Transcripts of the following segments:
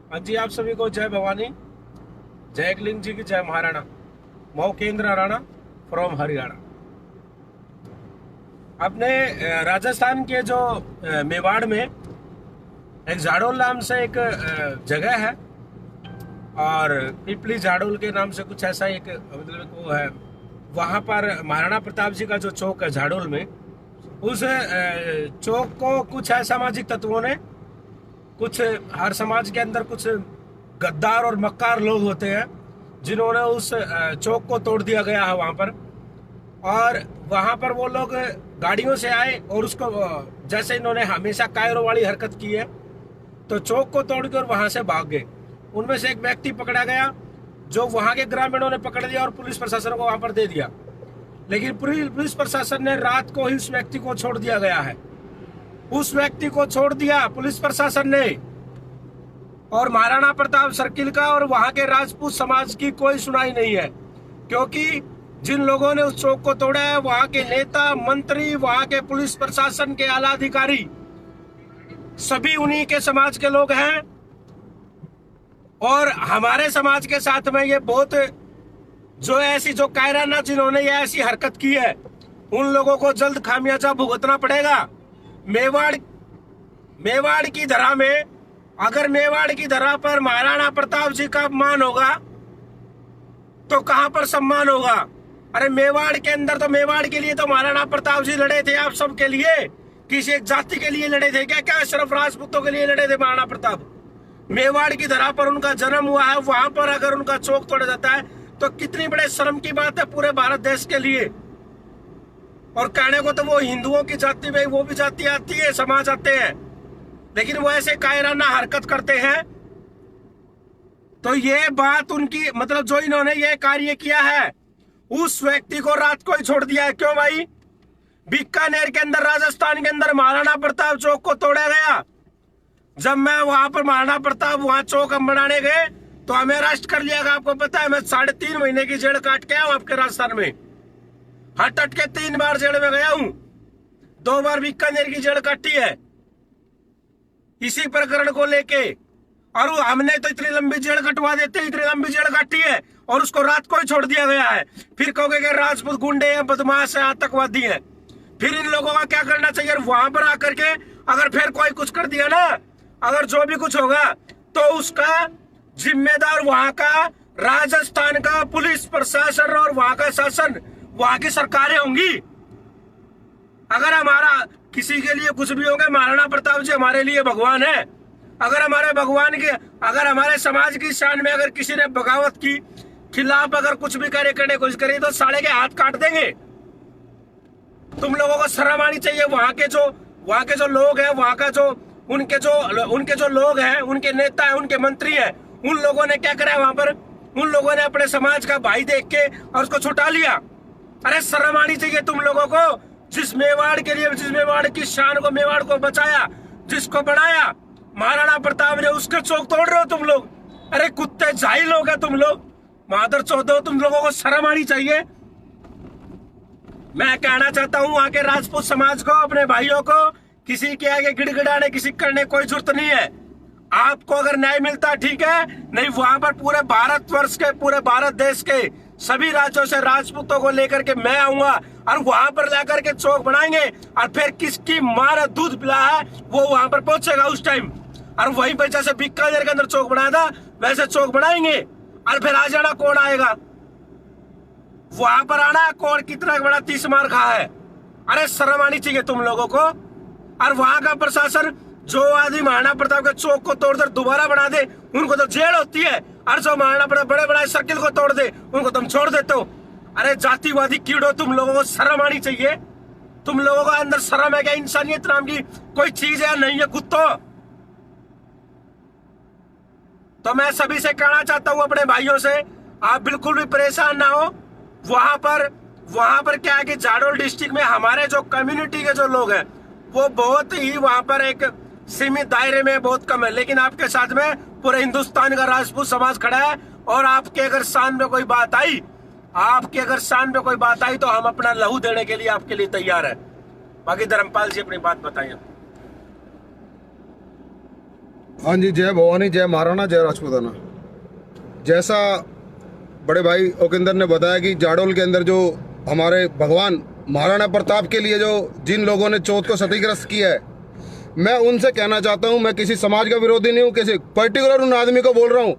हाँ जी, आप सभी को जय भवानी, जय एकलिंग जी की जय महाराणा। मऊ केंद्र राणा फ्रॉम हरियाणा। अपने राजस्थान के जो मेवाड़ में एक झाड़ोल नाम से एक जगह है, और पिपली झाड़ोल के नाम से कुछ ऐसा एक मतलब वो है। वहां पर महाराणा प्रताप जी का जो चौक है झाड़ोल में, उस चौक को कुछ असामाजिक तत्वों ने, कुछ हर समाज के अंदर कुछ गद्दार और मक्कार लोग होते हैं जिन्होंने उस चौक को तोड़ दिया गया है वहां पर। और वहां पर वो लोग गाड़ियों से आए और उसको, जैसे इन्होंने हमेशा कायरों वाली हरकत की है, तो चौक को तोड़कर वहां से भाग गए। उनमें से एक व्यक्ति पकड़ा गया जो वहां के ग्रामीणों ने पकड़ लिया और पुलिस प्रशासन को वहां पर दे दिया। लेकिन पुलिस प्रशासन ने रात को ही उस व्यक्ति को छोड़ दिया गया है। उस व्यक्ति को छोड़ दिया पुलिस प्रशासन ने, और महाराणा प्रताप सर्किल का और वहां के राजपूत समाज की कोई सुनाई नहीं है, क्योंकि जिन लोगों ने उस चौक को तोड़ा है वहां के नेता मंत्री, वहां के पुलिस प्रशासन के आला अधिकारी सभी उन्हीं के समाज के लोग हैं। और हमारे समाज के साथ में ये बहुत जो ऐसी जो कायराना जिन्होंने ये ऐसी हरकत की है, उन लोगों को जल्द खामियाजा भुगतना पड़ेगा। मेवाड़ की धरा में, अगर मेवाड़ की धरा पर महाराणा प्रताप जी का अपमान होगा तो कहां पर सम्मान होगा? अरे मेवाड़ के अंदर तो, मेवाड़ के लिए तो महाराणा प्रताप जी लड़े थे, आप सबके लिए, किसी एक जाति के लिए लड़े थे क्या? क्या सिर्फ राजपूतों के लिए लड़े थे महाराणा प्रताप? मेवाड़ की धरा पर उनका जन्म हुआ है, वहां पर अगर उनका चौक तोड़ा जाता है तो कितनी बड़े शर्म की बात है पूरे भारत देश के लिए। और कहने को तो वो हिंदुओं की जाति में वो भी जाति आती है, समाज आते हैं, लेकिन वो ऐसे कायराना हरकत करते हैं। तो ये बात उनकी, मतलब जो इन्होंने ये कार्य किया है, उस व्यक्ति को रात को ही छोड़ दिया है। क्यों भाई? बीकानेर के अंदर, राजस्थान के अंदर महाराणा प्रताप चौक को तोड़ा गया। जब मैं वहां पर महाराणा प्रताप वहां चौक हम बनाने गए तो हमें अरेस्ट कर लिया गया। आपको पता है, मैं 3.5 महीने की जेल काट के आया हूं आपके राजस्थान में। हट के 3 बार जेल में गया हूं, 2 बार बीकानेर की जेल काटी है इसी प्रकरण को लेके। और हमने तो इतनी लंबी जेल कटवा देते, इतनी लंबी जेल काटी है और उसको रात को ही छोड़ दिया गया है। फिर कहोगे कि राजपूत गुंडे हैं, बदमाश हैं, आतंकवादी हैं। फिर इन लोगों का क्या करना चाहिए? वहां पर आकर के अगर फिर कोई कुछ कर दिया ना, अगर जो भी कुछ होगा तो उसका जिम्मेदार वहां का राजस्थान का पुलिस प्रशासन और वहां का शासन, वहां की सरकारें होंगी। अगर हमारा किसी के लिए कुछ भी होगा, महाराणा प्रताप जी हमारे लिए भगवान है। अगर हमारे भगवान के, अगर हमारे समाज की शान में अगर किसी ने बगावत की खिलाफ अगर कुछ भी करने की कोशिश करी तो साले के हाथ काट देंगे। तुम लोगों को शर्म आनी चाहिए। वहां के जो लोग हैं, वहां का जो उनके जो लोग हैं, उनके नेता हैं, उनके मंत्री हैं, उन लोगों ने क्या करा है वहां पर? उन लोगों ने अपने समाज का भाई देख के और उसको छुटा लिया। अरे शर्म आनी चाहिए तुम लोगों को। जिस मेवाड़ के लिए, जिस मेवाड़ की शान को, मेवाड़ को बचाया, जिसको बढ़ाया महाराणा प्रताप ने, उसके चौक तोड़ रहे हो तुम लोग। अरे कुत्ते जाहिल लोग हैं तुम लोग, मादर चौथ हो। तुम लोगों को शर्म आनी चाहिए। मैं कहना चाहता हूं वहां के राजपूत समाज को, अपने भाइयों को, किसी के आगे गिड़गिड़ाने, किसी करने कोई जरूरत नहीं है। आपको अगर न्याय मिलता ठीक है, नहीं वहां पर पूरे भारतवर्ष के, पूरे भारत देश के सभी राज्यों से राजपूतों को लेकर के मैं आऊंगा और वहां पर लेकर के चौक बनाएंगे। और फिर किसकी मां ने दूध पिला है वो वहां पर पहुंचेगा उस टाइम। और वहीं पर जैसे बीकानेर के अंदर चौक बनाया था वैसे चौक बनाएंगे। और फिर आ जाना कौन आएगा वहां पर, आना कौन कितना बड़ा 30 मार खा है। अरे शर्म आनी चाहिए तुम लोगों को। और वहां का प्रशासन, जो आदमी महाराणा प्रताप के चौक को तोड़कर दोबारा बना दे उनको तो जेल होती है, और जो महाराणा प्रताप बड़े बड़े सर्किल को तोड़ दे उनको तुम छोड़ देते हो। अरे जातिवादी कीड़ो, तुम लोगों को शर्म आनी चाहिए। तुम लोगों का अंदर शर्म है क्या? इंसानियत नाम की कोई चीज है नहीं है कुत्तों? तो मैं सभी से कहना चाहता हूं, अपने भाइयों से, आप बिल्कुल भी परेशान ना हो। वहां पर क्या है कि झाड़ोल डिस्ट्रिक्ट में हमारे जो कम्युनिटी के जो लोग हैं वो बहुत ही वहां पर एक सीमित दायरे में बहुत कम है, लेकिन आपके साथ में पूरे हिंदुस्तान का राजपूत समाज खड़ा है। और आपके अगर शान में कोई बात आई, तो हम अपना लहू देने के लिए आपके लिए तैयार है। बाकी धर्मपाल जी अपनी बात बताइए। हाँ जी, जय भवानी, जय महाराणा, जय राजपूताना। जैसा बड़े भाई ओकेंद्र ने बताया कि जाडोल के अंदर जो हमारे भगवान महाराणा प्रताप के लिए जो जिन लोगों ने चौथ को क्षतिग्रस्त किया है, मैं उनसे कहना चाहता हूं, मैं किसी समाज का विरोधी नहीं हूं, किसी पर्टिकुलर उन आदमी को बोल रहा हूं।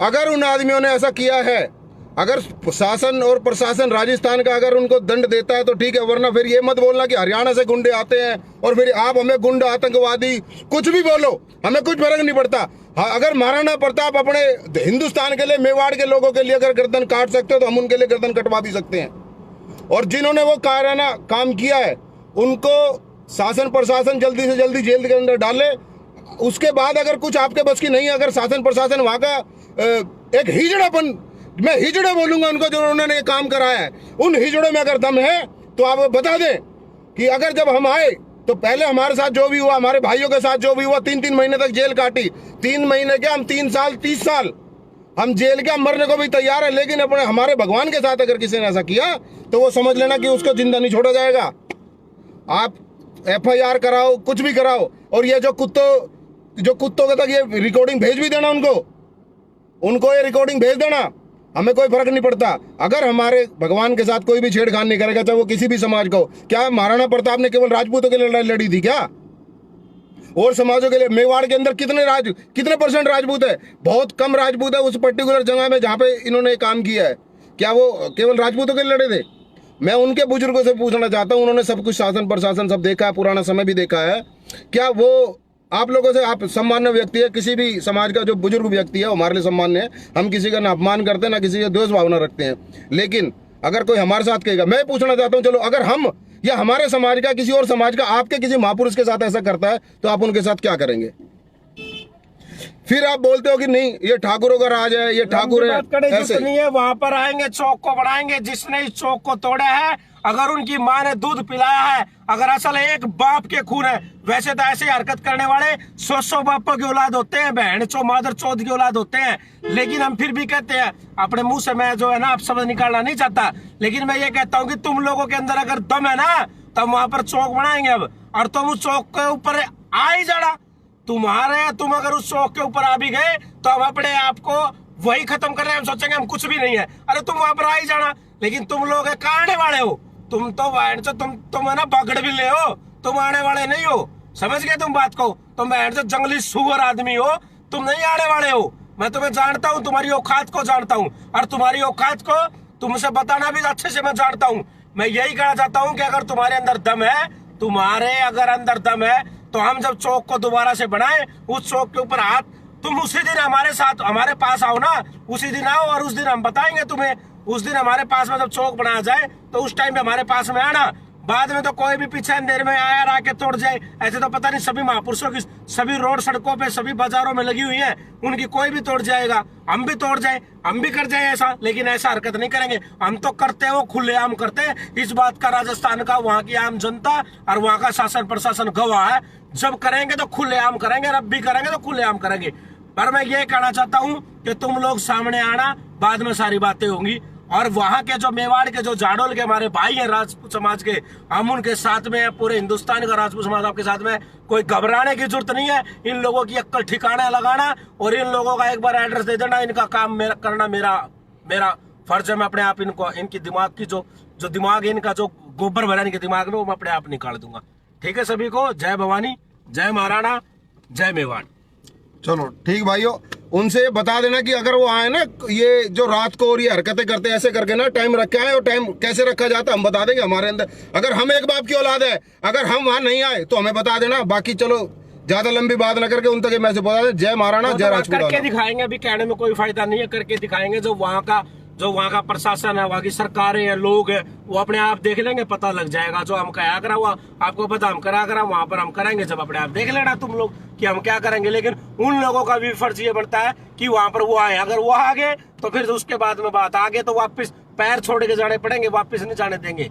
अगर उन आदमियों ने ऐसा किया है, अगर शासन और प्रशासन राजस्थान का अगर उनको दंड देता है तो ठीक है, वरना फिर ये मत बोलना कि हरियाणा से गुंडे आते हैं और फिर आप हमें गुंडा, आतंकवादी कुछ भी बोलो, हमें कुछ फर्क नहीं पड़ता। हाँ, अगर महाराणा प्रताप अपने हिंदुस्तान के लिए, मेवाड़ के लोगों के लिए अगर गर्दन काट सकते हो तो हम उनके लिए गर्दन कटवा भी सकते हैं। और जिन्होंने वो कायराना काम किया है उनको शासन प्रशासन जल्दी से जल्दी जेल के अंदर डाले। उसके बाद अगर कुछ आपके बस की नहीं, अगर शासन प्रशासन वहां का एक हिजड़ापन, मैं हिजड़े बोलूंगा उनको, जो उन्होंने ये काम कराया है, उन हिजड़ों में अगर दम है तो आप बता दें कि अगर जब हम आए तो पहले हमारे साथ जो भी हुआ, हमारे भाइयों के साथ जो भी हुआ, 3-3 महीने तक जेल काटी। 3 महीने के हम 3 साल 30 साल हम जेल के, हम मरने को भी तैयार है। लेकिन अपने हमारे भगवान के साथ अगर किसी ने ऐसा किया तो वो समझ लेना कि उसको जिंदा नहीं छोड़ा जाएगा। आप FIR कराओ, कुछ भी कराओ, और ये जो कुत्तों के तक ये रिकॉर्डिंग भेज भी देना, उनको ये रिकॉर्डिंग भेज देना, हमें कोई फर्क नहीं पड़ता। अगर हमारे भगवान के साथ कोई भी छेड़खानी नहीं करेगा, चाहे वो किसी भी समाज का हो। क्या महाराणा प्रताप ने केवल राजपूतों के लिए लड़ाई लड़ी थी क्या? और समाजों के लिए? मेवाड़ के अंदर कितने % राजपूत है? बहुत कम राजपूत है उस पर्टिकुलर जगह में जहां पे इन्होंने काम किया है। क्या वो केवल राजपूतों के लिए लड़े थे? मैं उनके बुजुर्गों से पूछना चाहता हूं, उन्होंने सब कुछ शासन प्रशासन सब देखा है, पुराना समय भी देखा है। क्या वो आप लोगों से, आप सम्मान्य व्यक्ति है, किसी भी समाज का जो बुजुर्ग व्यक्ति है हमारे लिए सम्मान्य है। हम किसी का ना अपमान करते हैं, ना किसी का द्वेष भावना रखते हैं। लेकिन अगर कोई हमारे साथ कहेगा, मैं पूछना चाहता हूं, चलो अगर हम या हमारे समाज का, किसी और समाज का, आपके किसी महापुरुष के साथ ऐसा करता है तो आप उनके साथ क्या करेंगे? फिर आप बोलते हो कि नहीं ये ठाकुरों का राज है, ये ठाकुर है, ऐसे नहीं है। वहां पर आएंगे, चौक को बढ़ाएंगे। जिसने इस चौक को तोड़ा है, अगर उनकी माँ ने दूध पिलाया है, अगर असल एक बाप के खून है, वैसे तो ऐसे हरकत करने वाले 100 बापों की औलाद होते हैं, बहन चो मादर चौथ की औलाद होते हैं। लेकिन हम फिर भी कहते हैं, अपने मुंह से मैं जो है ना आप शब्द निकालना नहीं चाहता, लेकिन मैं ये कहता हूँ कि तुम लोगों के अंदर अगर दम है ना, तब वहां पर चौक बनाएंगे अब, और तुम उस चौक के ऊपर आ ही जाना। तुम अगर उस चौक के ऊपर आ भी गए तो हम अपने आप को वही खत्म कर रहे हैं, हम सोचेंगे हम कुछ भी नहीं है। अरे तुम वहां पर आ ही जाना। लेकिन तुम लोग आने वाले हो, तुम तो तुम है ना पकड़ भी ले हो, तुम आने वाले नहीं हो। समझ गए तुम बात को? तुम जंगली सुअर आदमी हो, तुम नहीं आने वाले हो। मैं तुम्हें जानता हूँ, तुम्हारी औकात को जानता हूँ, और तुम्हारी औकात को तुमसे बताना भी अच्छे से मैं जानता हूँ। मैं यही कहना चाहता हूँ कि अगर तुम्हारे अंदर दम है, तुम्हारे अगर अंदर दम है, तो हम जब चौक को दोबारा से बनाए, उस चौक के ऊपर हाथ, तुम उसी दिन हमारे साथ हमारे पास आओ ना, उसी दिन आओ और उस दिन हम बताएंगे तुम्हें। उस दिन हमारे पास में जब चौक बनाया जाए तो उस टाइम पे हमारे पास में आना। बाद में तो कोई भी पीछे अंधेर में आया आके तोड़ जाए, ऐसे तो पता नहीं। सभी महापुरुषों की सभी रोड सड़कों पे, सभी बाजारों में लगी हुई है, उनकी कोई भी तोड़ जाएगा, हम भी तोड़ जाए, हम भी कर जाए ऐसा। लेकिन ऐसा हरकत नहीं करेंगे हम, तो करते हैं वो खुलेआम करते हैं। इस बात का राजस्थान का, वहां की आम जनता और वहां का शासन प्रशासन गवाह है। जब करेंगे तो खुलेआम करेंगे, और अब भी करेंगे तो खुलेआम करेंगे। पर मैं ये कहना चाहता हूँ कि तुम लोग सामने आना, बाद में सारी बातें होंगी। और वहां के जो मेवाड़ के, जो जाडोल के हमारे भाई हैं राजपूत समाज के, हम उनके साथ में है। पूरे हिंदुस्तान का राजपूत समाज आपके साथ में है। कोई घबराने की जरूरत नहीं है। इन लोगों की अक्ल ठिकाना लगाना और इन लोगों का एक बार एड्रेस दे देना, इनका काम करना मेरा फर्ज है। मैं अपने आप इनको, इनकी दिमाग की जो दिमाग है, इनका जो गोबर भरा इनके दिमाग में, वो मैं अपने आप निकाल दूंगा। ठीक है सभी को जय भवानी, जय महाराणा, जय मेवाड़। चलो ठीक भाइयों, उनसे बता देना कि अगर वो आए ना, ये जो रात को और ये हरकतें करते ऐसे करके ना, टाइम रखा है, और टाइम कैसे रखा जाता है हम बता देंगे। हमारे अंदर अगर हम एक बाप की औलाद है, अगर हम वहां नहीं आए तो हमें बता देना। बाकी चलो ज्यादा लंबी बात न करके उन तक मैसेज बता दे। जय महाराणा, जय राजपूत। करके दिखाएंगे, अभी कहने में कोई फायदा नहीं है, करके दिखाएंगे। जो वहाँ का प्रशासन है, वहाँ की सरकारें हैं, लोग हैं, वो अपने आप देख लेंगे, पता लग जाएगा। जो हम कहा करा हुआ आपको पता, हम करा करा वहां पर हम करेंगे। जब अपने आप देख लेना तुम लोग कि हम क्या करेंगे। लेकिन उन लोगों का भी फर्ज ये बनता है कि वहां पर वो आए। अगर वो आ गए तो फिर उसके बाद में बात आगे, तो वापस पैर छोड़ के जाने पड़ेंगे, वापस नहीं जाने देंगे।